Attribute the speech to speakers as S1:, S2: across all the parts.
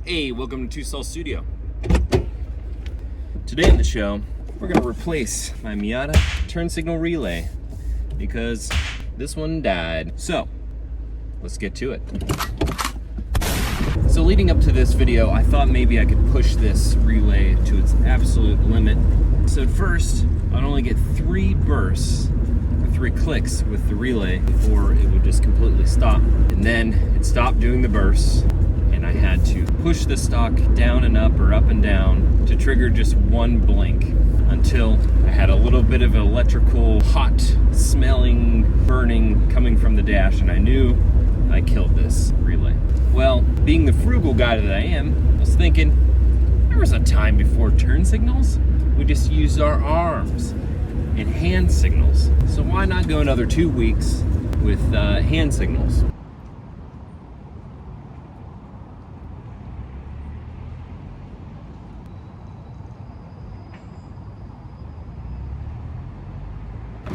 S1: Hey, welcome to Two Stall Studio. Today in the show, we're going to replace my Miata turn signal relay because this one died. So, let's get to it. So leading up to this video, I thought maybe I could push this relay to its absolute limit. So at first, I'd only get 3 bursts, or 3 clicks with the relay before it would just completely stop. And then it stopped doing the bursts, and I had to push the stock down and up or up and down to trigger just 1 blink until I had a little bit of electrical, hot, smelling, burning coming from the dash, and I knew I killed this relay. Well, being the frugal guy that I am, I was thinking, there was a time before turn signals. We just used our arms and hand signals. So why not go another 2 weeks with hand signals?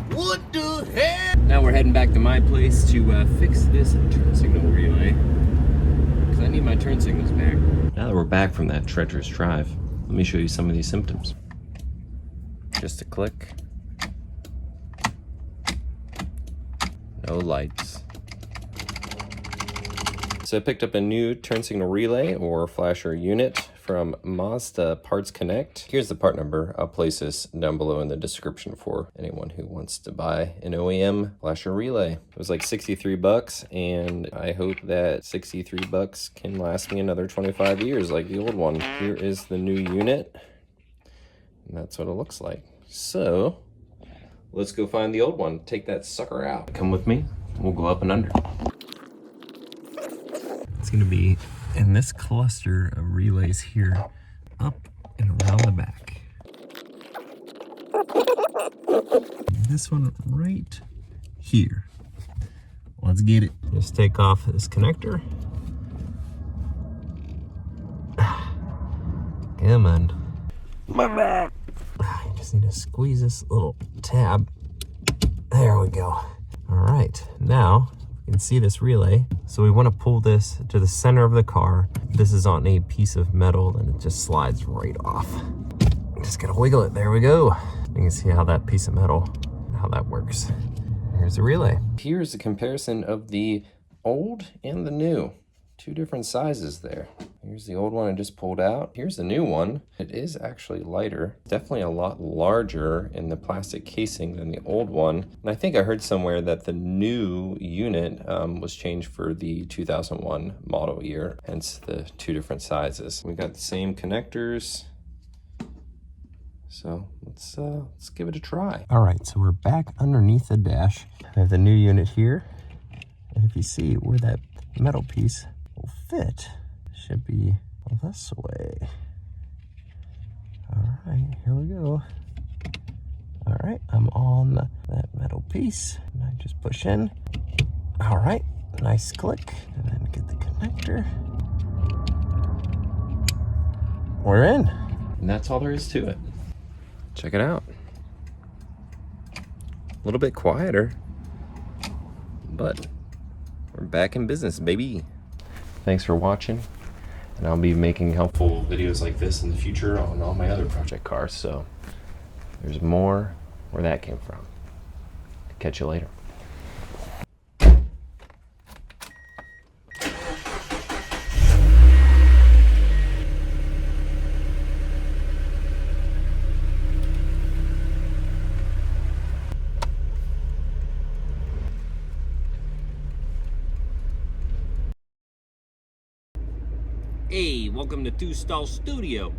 S1: What the heck? Now we're heading back to my place to fix this turn signal relay, because I need my turn signals back. Now that we're back from that treacherous drive, let me show you some of these symptoms. Just a click. No lights. So I picked up a new turn signal relay or flasher unit from Mazda Parts Connect. Here's the part number. I'll place this down below in the description for anyone who wants to buy an OEM flasher relay. It was like 63 bucks, and I hope that 63 bucks can last me another 25 years like the old one. Here is the new unit, and that's what it looks like. So let's go find the old one, take that sucker out. Come with me, we'll go up and under. It's gonna be in this cluster of relays here, up and around the back. This one right here. Let's get it. Just take off this connector. Come on. My back. You just need to squeeze this little tab. There we go. All right, now you can see this relay. So we want to pull this to the center of the car. This is on a piece of metal and it just slides right off. Just gotta wiggle it. There we go. You can see how that piece of metal, how that works. Here's the relay. Here's a comparison of the old and the new. 2 different sizes there. Here's the old one I just pulled out. Here's the new one. It is actually lighter. Definitely a lot larger in the plastic casing than the old one. And I think I heard somewhere that the new unit was changed for the 2001 model year, hence the 2 different sizes. We got the same connectors. So let's give it a try. All right, so we're back underneath the dash. I have the new unit here. And if you see where that metal piece will fit, should be this way. All right, here we go. All right, I'm on that metal piece, and I just push in. All right, nice click, and then get the connector. We're in. And that's all there is to it. Check it out. A little bit quieter, but we're back in business, baby. Thanks for watching, and I'll be making helpful videos like this in the future on all my other project cars, so there's more where that came from. Catch you later. Hey, welcome to Two Stall Studio.